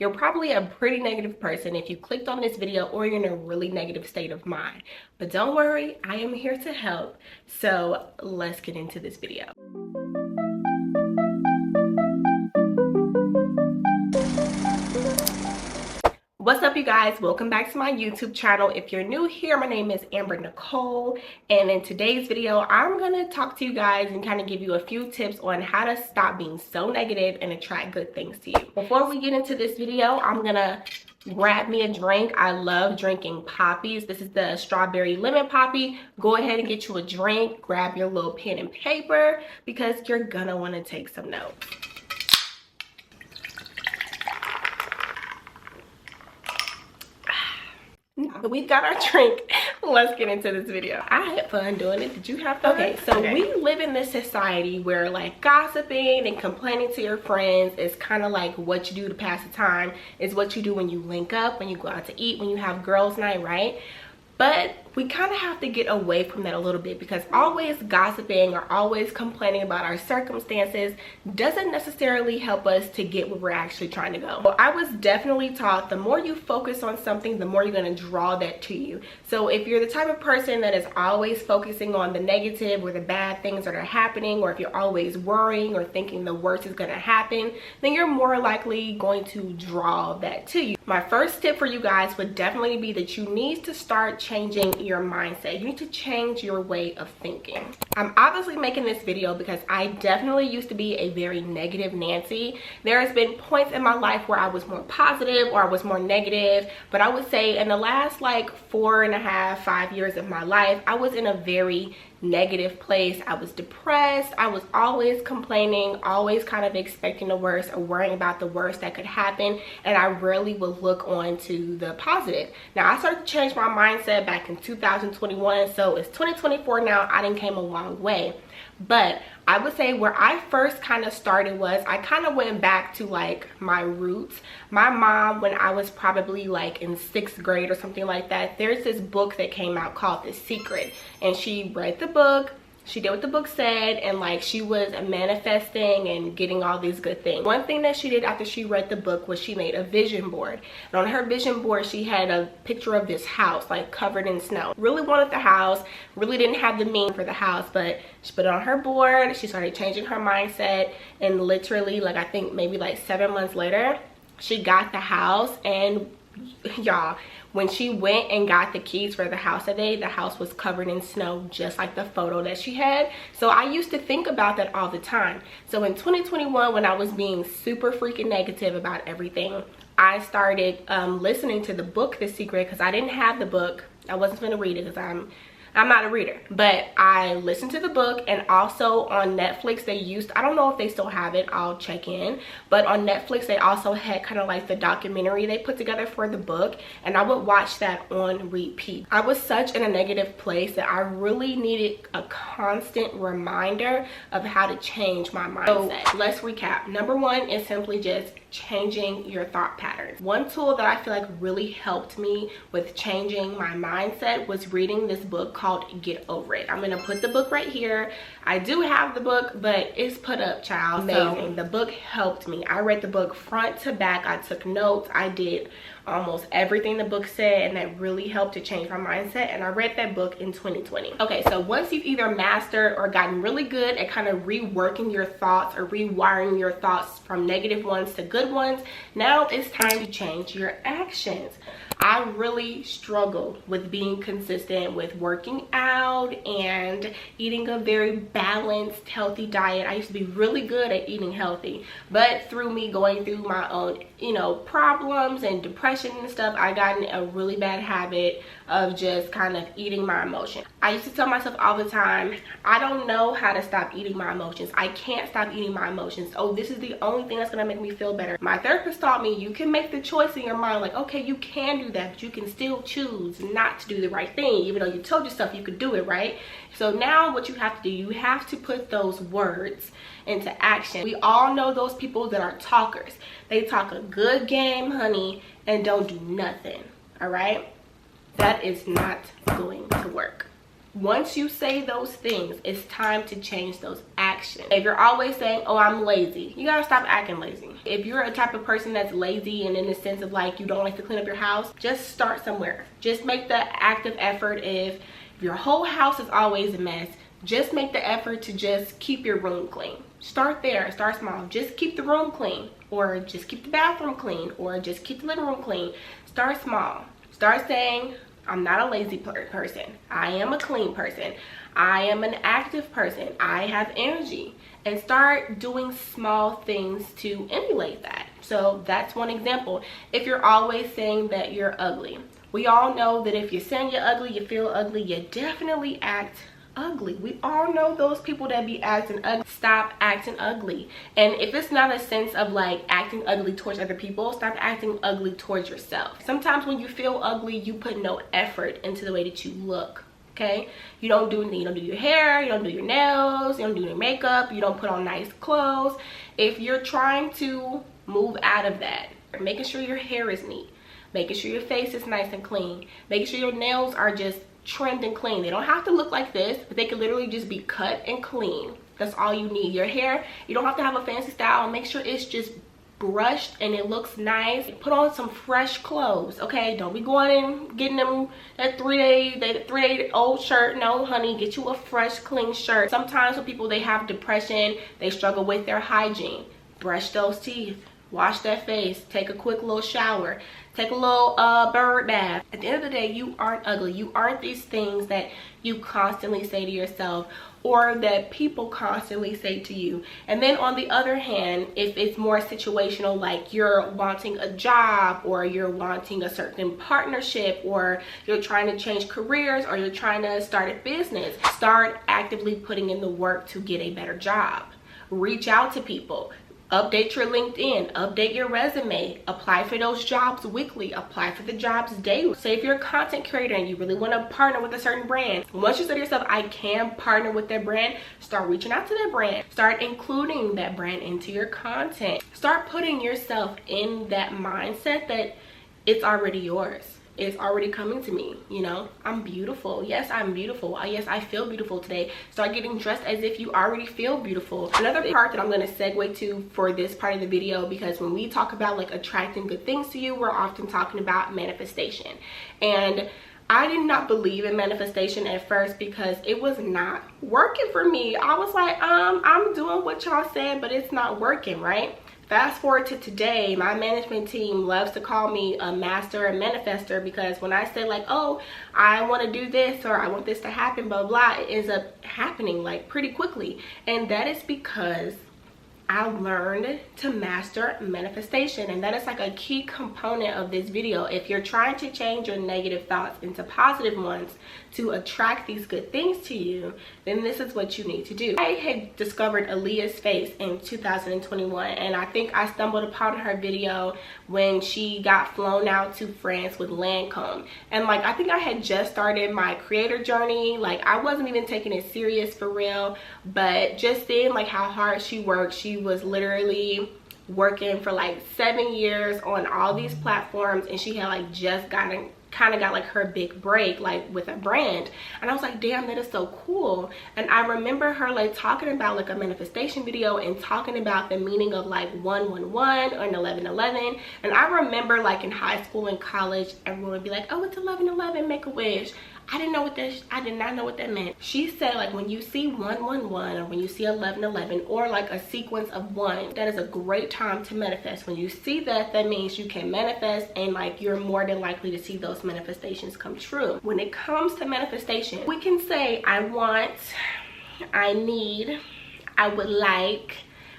You're probably a pretty negative person if you clicked on this video, or you're in a really negative state of mind. But don't worry, I am here to help. So let's get into this video. What's up, you guys? Welcome back to my YouTube channel. If you're new here, my name is Amber Nicole, and in today's video I'm gonna talk to you guys and kind of give you a few tips on how to stop being so negative and attract good things to you. Before we get into this video, I'm gonna grab me a drink. I love drinking poppies. This is the strawberry lemon poppy. Go ahead and get you a drink, grab your little pen and paper, because you're gonna want to take some notes. We've got our drink. Let's get into this video. I had fun doing it. Did you have fun? Okay, so we live in this society where like gossiping and complaining to your friends is kind of like what you do to pass the time. It's what you do when you link up, when you go out to eat, when you have girls' night, right? But we kind of have to get away from that a little bit, because always gossiping or always complaining about our circumstances doesn't necessarily help us to get where we're actually trying to go. Well, I was definitely taught the more you focus on something, the more you're going to draw that to you. So if you're the type of person that is always focusing on the negative or the bad things that are happening, or if you're always worrying or thinking the worst is going to happen, then you're more likely going to draw that to you. My first tip for you guys would definitely be that you need to start changing your mindset. You need to change your way of thinking. I'm obviously making this video because I definitely used to be a very negative Nancy. There has been points in my life where I was more positive or I was more negative, but I would say in the last like 4.5, 5 years of my life, I was in a very negative place. I was depressed. I was always complaining, always kind of expecting the worst or worrying about the worst that could happen, and I rarely would look on to the positive. Now I started to change my mindset back in 2021, so it's 2024 now. I done came a long way. But I would say where I first kind of started was I kind of went back to like my roots. My mom, when I was probably like in 6th grade or something like that, there's this book that came out called The Secret, and she read the book. She did what the book said, and like she was manifesting and getting all these good things. One thing that she did after she read the book was she made a vision board. And on her vision board, she had a picture of this house like covered in snow. Really wanted the house, really didn't have the means for the house, but she put it on her board. She started changing her mindset, and literally like I think maybe like 7 months later, she got the house. And y'all, when she went and got the keys for the house that day, the house was covered in snow, just like the photo that she had. So I used to think about that all the time. So in 2021, when I was being super freaking negative about everything, I started listening to the book The Secret, because I didn't have the book. I wasn't going to read it because I'm not a reader, but I listened to the book. And also on Netflix, they used, I don't know if they still have it, I'll check in, but on Netflix they also had kind of like the documentary they put together for the book, and I would watch that on repeat. I was such in a negative place that I really needed a constant reminder of how to change my mindset. So let's recap. Number one is simply just changing your thought patterns. One tool that I feel like really helped me with changing my mindset was reading this book called Get Over It. I'm gonna put the book right here. I do have the book, but it's put up, child. Amazing. The book helped me. I read the book front to back. I took notes. I did almost everything the book said, and that really helped to change my mindset. And I read that book in 2020. Okay, so once you've either mastered or gotten really good at kind of reworking your thoughts or rewiring your thoughts from negative ones to good ones, now it's time to change your actions. I really struggled with being consistent with working out and eating a very balanced, healthy diet. I used to be really good at eating healthy, but through me going through my own, problems and depression and stuff, I got in a really bad habit of just kind of eating my emotions. I used to tell myself all the time, I don't know how to stop eating my emotions. I can't stop eating my emotions. Oh, this is the only thing that's gonna make me feel better. My therapist taught me you can make the choice in your mind, like, okay, you can do that, but you can still choose not to do the right thing, even though you told yourself you could do it, right? So now what you have to do, you have to put those words into action. We all know those people that are talkers. They talk a good game, honey, and don't do nothing, all right? That is not going to work. Once you say those things, it's time to change those actions. If you're always saying, oh, I'm lazy, you gotta stop acting lazy. If you're a type of person that's lazy and in the sense of like you don't like to clean up your house, just start somewhere. Just make the active effort. If your whole house is always a mess, just make the effort to just keep your room clean. Start there, start small. Just keep the room clean, or just keep the bathroom clean, or just keep the living room clean. Start small. Start saying, I'm not a lazy person. I am a clean person. I am an active person. I have energy. And start doing small things to emulate that. So that's one example. If you're always saying that you're ugly, we all know that if you're saying you're ugly, you feel ugly, you definitely act ugly. We all know those people that be acting ugly. Stop acting ugly. And if it's not a sense of like acting ugly towards other people, stop acting ugly towards yourself. Sometimes when you feel ugly, you put no effort into the way that you look. Okay, you don't do anything. You don't do your hair, you don't do your nails, you don't do your makeup, you don't put on nice clothes. If you're trying to move out of that, making sure your hair is neat, making sure your face is nice and clean, making sure your nails are just trimmed and clean. They don't have to look like this, but they can literally just be cut and clean. That's all you need. Your hair, you don't have to have a fancy style. Make sure it's just brushed and it looks nice. Put on some fresh clothes, okay? Don't be going and getting them that three-day old shirt. No, honey, get you a fresh, clean shirt. Sometimes when people, they have depression, they struggle with their hygiene. Brush those teeth, wash that face, take a quick little shower, take a little bird bath. At the end of the day, you aren't ugly. You aren't these things that you constantly say to yourself or that people constantly say to you. And then on the other hand, if it's more situational, like you're wanting a job or you're wanting a certain partnership or you're trying to change careers or you're trying to start a business, start actively putting in the work to get a better job. Reach out to people. Update your LinkedIn, update your resume, apply for those jobs weekly, apply for the jobs daily. So if you're a content creator and you really want to partner with a certain brand, once you say to yourself, I can partner with that brand, start reaching out to that brand. Start including that brand into your content. Start putting yourself in that mindset that it's already yours. It's already coming to me, you know. I'm beautiful. Yes, I'm beautiful. Yes, I feel beautiful today. Start getting dressed as if you already feel beautiful. Another part that I'm going to segue to for this part of the video, because when we talk about like attracting good things to you, we're often talking about manifestation. And I did not believe in manifestation at first because it was not working for me. I was like, I'm doing what y'all said, but it's not working, right? Fast forward to today, my management team loves to call me a master and manifester, because when I say like, oh, I want to do this or I want this to happen, blah, blah, it ends up happening like pretty quickly. And that is because I learned to master manifestation, and that is like a key component of this video. If you're trying to change your negative thoughts into positive ones to attract these good things to you, then this is what you need to do. I had discovered Aaliyah's face in 2021, and I think I stumbled upon her video when she got flown out to France with Lancome. And like, I think I had just started my creator journey. Like, I wasn't even taking it serious for real, but just seeing like how hard she worked. She was literally working for like 7 years on all these platforms, and she had like just kind of got like her big break like with a brand. And I was like, damn, that is so cool. And I remember her like talking about like a manifestation video and talking about the meaning of like 111 or 1111. And I remember like in high school and college, everyone would be like, oh, it's 1111, make a wish. I did not know what that meant. She said like when you see 111 or when you see 1111 or like a sequence of one, that is a great time to manifest. When you see that, that means you can manifest, and like you're more than likely to see those manifestations come true. When it comes to manifestation, we can say I want, I need, I would like.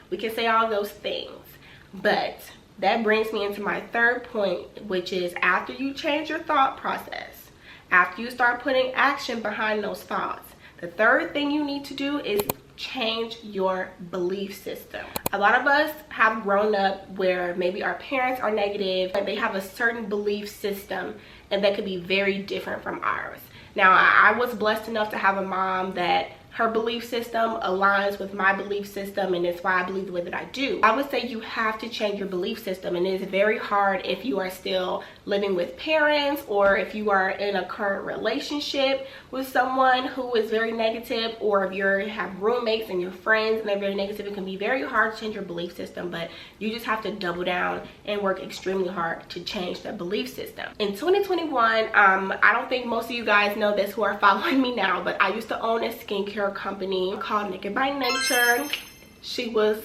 We can say all those things, but that brings me into my third point, which is after you change your thought process, after you start putting action behind those thoughts, the third thing you need to do is change your belief system. A lot of us have grown up where maybe our parents are negative, but they have a certain belief system, and that could be very different from ours. Now, I was blessed enough to have a mom that her belief system aligns with my belief system, and it's why I believe the way that I do. I would say you have to change your belief system, and it is very hard if you are still living with parents, or if you are in a current relationship with someone who is very negative, or if you have roommates and your friends and they're very negative. It can be very hard to change your belief system, but you just have to double down and work extremely hard to change that belief system. In 2021, I don't think most of you guys know this who are following me now, but I used to own a skincare company called Naked by Nature. She was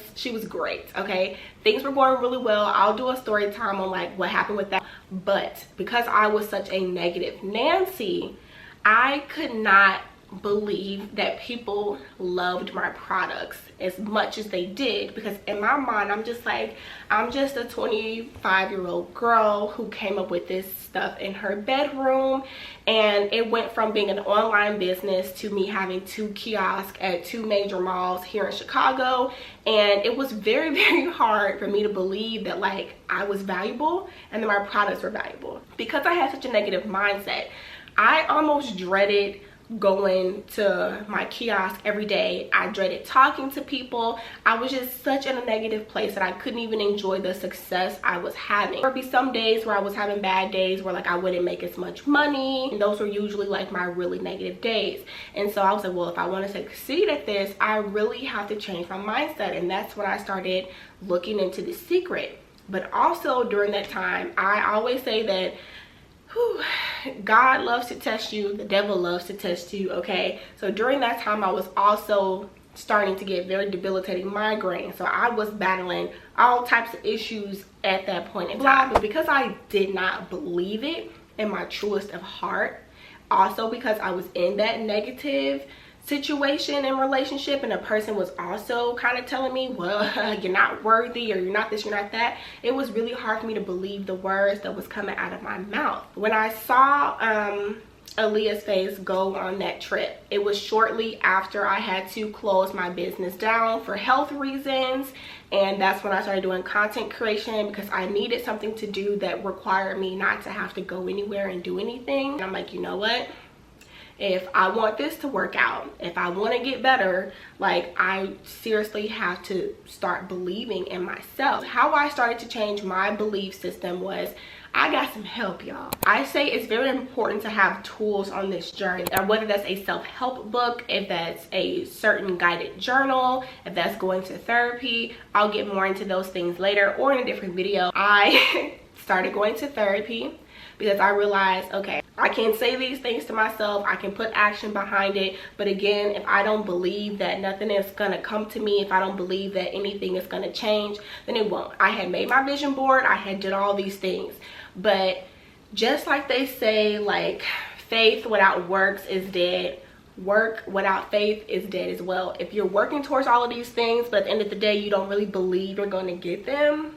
great. Okay, things were going really well. I'll do a story time on like what happened with that, but because I was such a negative Nancy, I could not believe that people loved my products as much as they did, because in my mind I'm just like, I'm just a 25-year-old girl who came up with this stuff in her bedroom, and it went from being an online business to me having 2 kiosks at 2 major malls here in Chicago, and it was very, very hard for me to believe that like I was valuable and that my products were valuable. Because I had such a negative mindset, I almost dreaded going to my kiosk every day. I dreaded talking to people. I was just such in a negative place that I couldn't even enjoy the success I was having. There would be some days where I was having bad days where like I wouldn't make as much money, and those were usually like my really negative days. And so I was like, well, if I want to succeed at this, I really have to change my mindset. And that's when I started looking into The Secret. But also during that time, I always say that God loves to test you, the devil loves to test you. Okay, so during that time I was also starting to get very debilitating migraines, so I was battling all types of issues at that point in time. But because I did not believe it in my truest of heart, also because I was in that negative situation and relationship, and a person was also kind of telling me, well, you're not worthy, or you're not this, you're not that, it was really hard for me to believe the words that was coming out of my mouth. When I saw Aaliyah's face go on that trip, it was shortly after I had to close my business down for health reasons, and that's when I started doing content creation, because I needed something to do that required me not to have to go anywhere and do anything. And I'm like, you know what, if I want this to work out, if I want to get better, like I seriously have to start believing in myself. How I started to change my belief system was I got some help, y'all. I say it's very important to have tools on this journey, and whether that's a self-help book, if that's a certain guided journal, if that's going to therapy. I'll get more into those things later or in a different video. I started going to therapy because I realized, okay, I can say these things to myself, I can put action behind it, but again, if I don't believe that nothing is gonna come to me, if I don't believe that anything is gonna change, then it won't. I had made my vision board, I had did all these things, but just like they say, like, faith without works is dead, work without faith is dead as well. If you're working towards all of these things, but at the end of the day you don't really believe you're going to get them,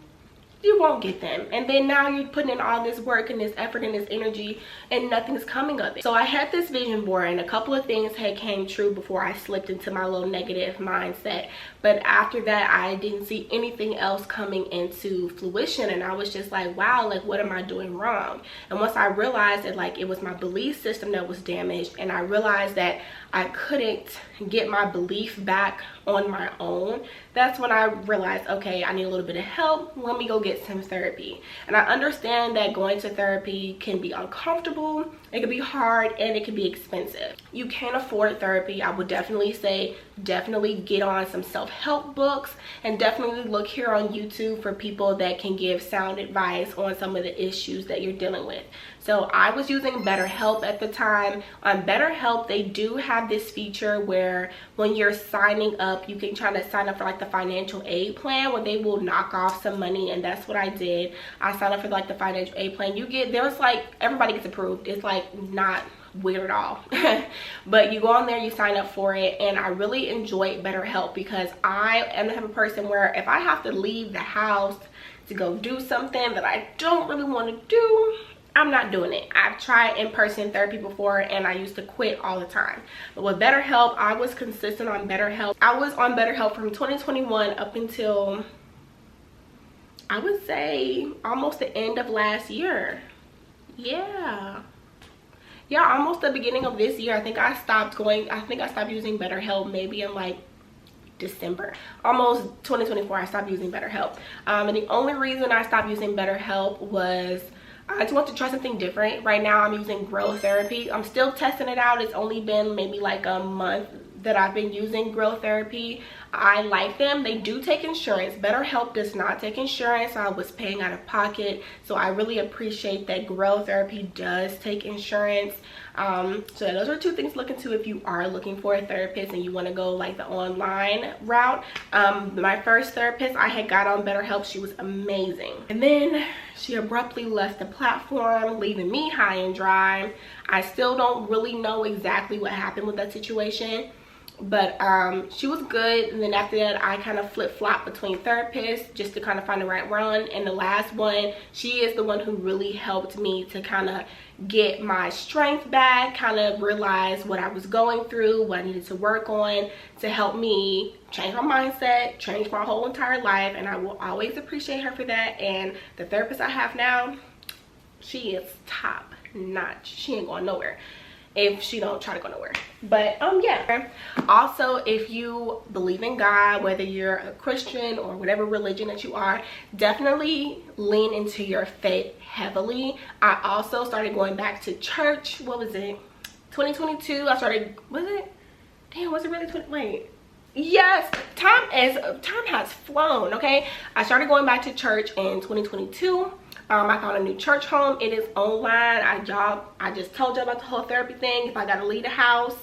you won't get them. And then now you're putting in all this work and this effort and this energy and nothing's coming of it. So I had this vision board, and a couple of things had came true before I slipped into my little negative mindset, but after that I didn't see anything else coming into fruition, and I was just like, wow, like what am I doing wrong? And once I realized that like it was my belief system that was damaged, and I realized that I couldn't get my belief back on my own, that's when I realized, okay, I need a little bit of help, let me go get some therapy. And I understand that going to therapy can be uncomfortable, it can be hard, and it can be expensive. You can't afford therapy. I would definitely say definitely get on some self-help books, and definitely look here on YouTube for people that can give sound advice on some of the issues that you're dealing with. So I was using BetterHelp at the time. On BetterHelp, they do have this feature where when you're signing up, you can try to sign up for like the financial aid plan where they will knock off some money, and that's what I did. I signed up for like the financial aid plan. You get, there's like, everybody gets approved. It's like not weird at all. But you go on there, you sign up for it, and I really enjoyed BetterHelp because I am the type of person where if I have to leave the house to go do something that I don't really want to do, I'm not doing it. I've tried in-person therapy before and I used to quit all the time. But with BetterHelp, I was consistent on BetterHelp. I was on BetterHelp from 2021 up until, I would say, almost the end of last year. Yeah. yeah, almost the beginning of this year. I think I stopped using BetterHelp maybe in like December, almost 2024. I stopped using BetterHelp, and the only reason I stopped using BetterHelp was I just want to try something different. Right now I'm using Grow Therapy. I'm still testing it out. It's only been maybe like a month that I've been using Grow Therapy. I like them. They do take insurance. BetterHelp does not take insurance. I was paying out of pocket, so I really appreciate that Grow Therapy does take insurance. So those are two things to look into if you are looking for a therapist and you want to go like the online route. My first therapist I had got on BetterHelp, she was amazing, and then she abruptly left the platform, leaving me high and dry. I still don't really know exactly what happened with that situation, but she was good. And then after that I kind of flip-flopped between therapists just to kind of find the right one, and the last one, she is the one who really helped me to kind of get my strength back, kind of realize what I was going through, what I needed to work on to help me change my mindset, change my whole entire life, and I will always appreciate her for that. And the therapist I have now, she is top notch. She ain't going nowhere if she don't try to go nowhere. But yeah, also if you believe in God, whether you're a Christian or whatever religion that you are, definitely lean into your faith heavily. I also started going back to church. What was it, 2022? I started, was it, damn, was it really 20, wait, yes, time has flown. Okay, I started going back to church in 2022. I found a new church home. It is online. I just told you about the whole therapy thing. If I gotta leave the house,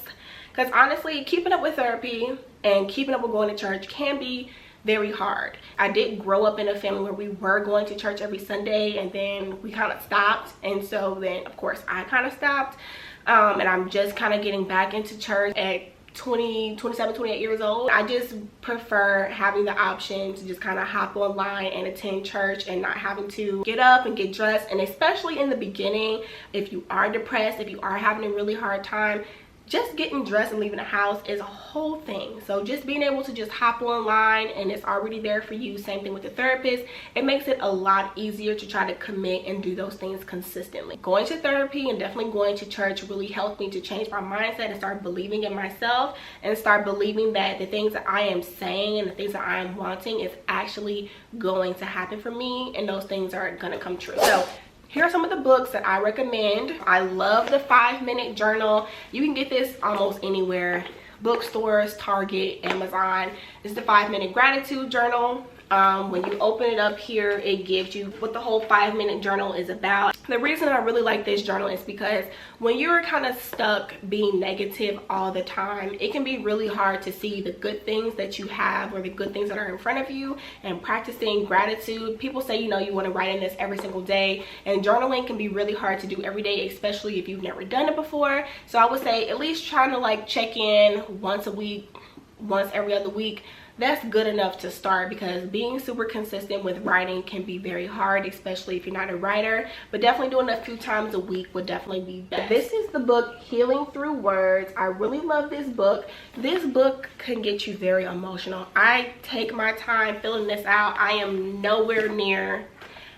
because honestly, keeping up with therapy and keeping up with going to church can be very hard. I did grow up in a family where we were going to church every Sunday, and then we kind of stopped, and so then of course I kind of stopped, and I'm just kind of getting back into church at 27, 28 years old. I just prefer having the option to just kind of hop online and attend church and not having to get up and get dressed. And especially in the beginning, if you are depressed, if you are having a really hard time, just getting dressed and leaving the house is a whole thing. So just being able to just hop online and it's already there for you, same thing with the therapist, it makes it a lot easier to try to commit and do those things consistently. Going to therapy and definitely going to church really helped me to change my mindset and start believing in myself and start believing that the things that I am saying and the things that I am wanting is actually going to happen for me, and those things are gonna come true. So here are some of the books that I recommend. I love the 5-minute journal. You can get this almost anywhere. Bookstores, Target, Amazon. It's the 5-minute gratitude journal. When you open it up here, it gives you what the whole 5-minute journal is about. The reason I really like this journal is because when you're kind of stuck being negative all the time, it can be really hard to see the good things that you have or the good things that are in front of you. And practicing gratitude, people say, you know, you want to write in this every single day, and journaling can be really hard to do every day, especially if you've never done it before. So I would say at least trying to like check in once a week, once every other week. That's good enough to start, because being super consistent with writing can be very hard, especially if you're not a writer. But definitely doing it a few times a week would definitely be best. This is the book Healing Through Words. I really love this book. This book can get you very emotional. I take my time filling this out. I am nowhere near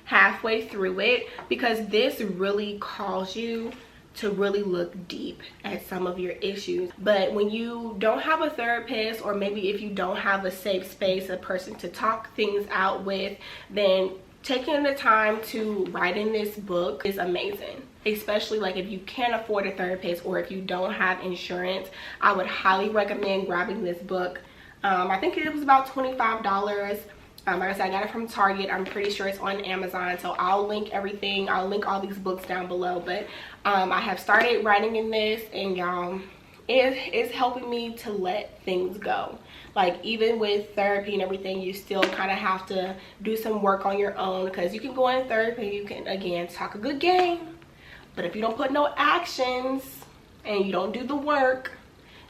halfway through it, because this really calls you to really look deep at some of your issues. But when you don't have a therapist, or maybe if you don't have a safe space, a person to talk things out with, then taking the time to write in this book is amazing. Especially like if you can't afford a therapist or if you don't have insurance, I would highly recommend grabbing this book. I think it was about $25. Like I said, I got it from Target. I'm pretty sure it's on Amazon, so I'll link everything. I'll link all these books down below. But I have started writing in this, and y'all, it is helping me to let things go. Like, even with therapy and everything, you still kind of have to do some work on your own, because you can go in therapy, you can, again, talk a good game, but if you don't put no actions and you don't do the work,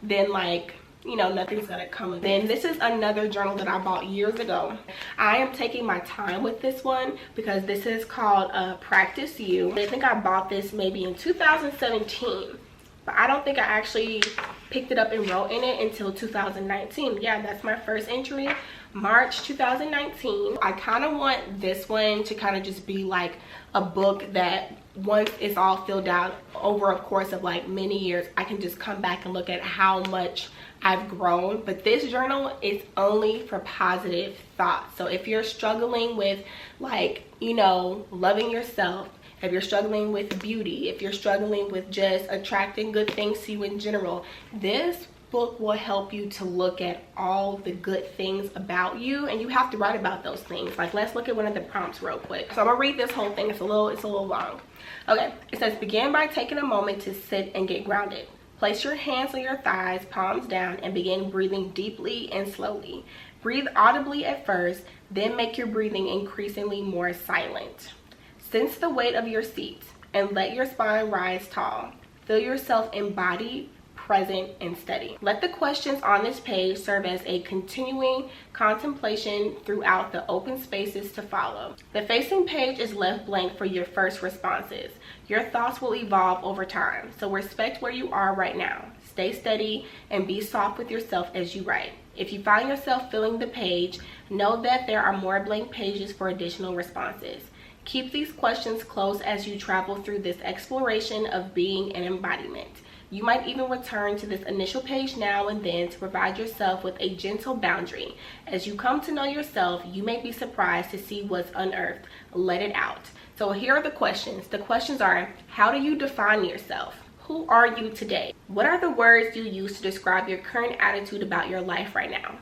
then, like, you know, nothing's gonna come of it. Then this is another journal that I bought years ago. I am taking my time with this one, because this is called Practice You. I think I bought this maybe in 2017, but I don't think I actually picked it up and wrote in it until 2019. Yeah, that's my first entry. March 2019. I kind of want this one to kind of just be like a book that once it's all filled out over a course of like many years, I can just come back and look at how much I've grown. But this journal is only for positive thoughts. So if you're struggling with, like, you know, loving yourself, if you're struggling with beauty, if you're struggling with just attracting good things to you in general, this book will help you to look at all the good things about you, and you have to write about those things. Like, let's look at one of the prompts real quick. So I'm gonna read this whole thing. It's a little long. Okay, it says, begin by taking a moment to sit and get grounded. Place your hands on your thighs, palms down, and begin breathing deeply and slowly. Breathe audibly at first, then make your breathing increasingly more silent. Sense the weight of your seat and let your spine rise tall. Feel yourself embodied, present, and steady. Let the questions on this page serve as a continuing contemplation throughout the open spaces to follow. The facing page is left blank for your first responses. Your thoughts will evolve over time, so respect where you are right now. Stay steady and be soft with yourself as you write. If you find yourself filling the page, know that there are more blank pages for additional responses. Keep these questions close as you travel through this exploration of being an embodiment. You might even return to this initial page now and then to provide yourself with a gentle boundary. As you come to know yourself, you may be surprised to see what's unearthed. Let it out. So here are the questions. The questions are, how do you define yourself? Who are you today? What are the words you use to describe your current attitude about your life right now?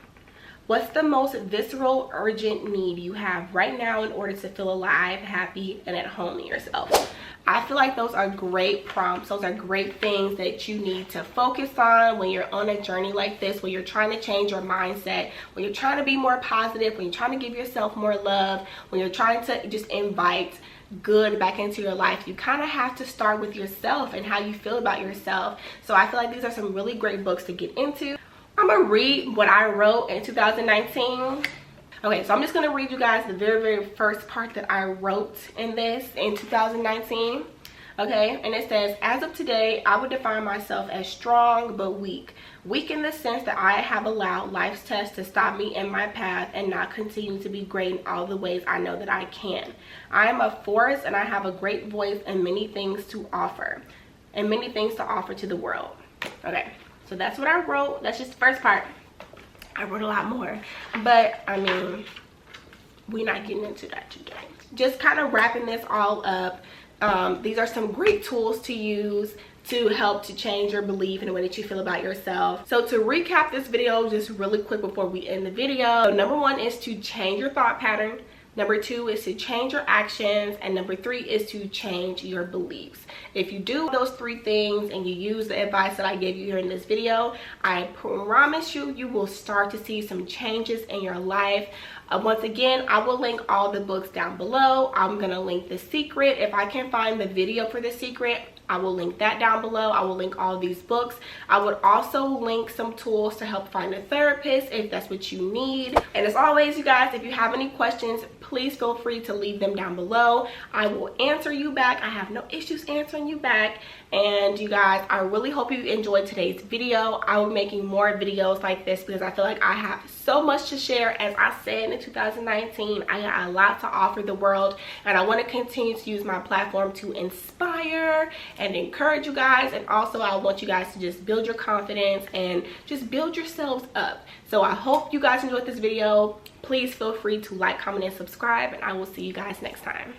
What's the most visceral, urgent need you have right now in order to feel alive, happy, and at home in yourself? I feel like those are great prompts. Those are great things that you need to focus on when you're on a journey like this, when you're trying to change your mindset, when you're trying to be more positive, when you're trying to give yourself more love, when you're trying to just invite good back into your life. You kind of have to start with yourself and how you feel about yourself. So I feel like these are some really great books to get into. I'm gonna read what I wrote in 2019. Okay, so I'm just gonna read you guys the very first part that I wrote in this in 2019. Okay, and it says, as of today, I would define myself as strong but weak. Weak in the sense that I have allowed life's tests to stop me in my path and not continue to be great in all the ways I know that I can. I am a force and I have a great voice and many things to offer. And many things to offer to the world. Okay. So that's what I wrote. That's just the first part. I wrote a lot more, but I mean, we're not getting into that today. Just kind of wrapping this all up. These are some great tools to use to help to change your belief in the way that you feel about yourself. So to recap this video just really quick before we end the video, number one is to change your thought pattern. Number two is to change your actions, and number three is to change your beliefs. If you do those three things and you use the advice that I gave you here in this video, I promise you, you will start to see some changes in your life. Once again, I will link all the books down below. I'm gonna link The Secret. If I can find the video for The Secret, I will link that down below. I will link all these books. I would also link some tools to help find a therapist if that's what you need. And as always, you guys, if you have any questions, please feel free to leave them down below. I will answer you back. I have no issues answering you back. And you guys, I really hope you enjoyed today's video. I will be making more videos like this because I feel like I have so much to share. As I said in 2019, I got a lot to offer the world, and I want to continue to use my platform to inspire and encourage you guys. And also I want you guys to just build your confidence and just build yourselves up. So I hope you guys enjoyed this video. Please feel free to like, comment, and subscribe, and I will see you guys next time.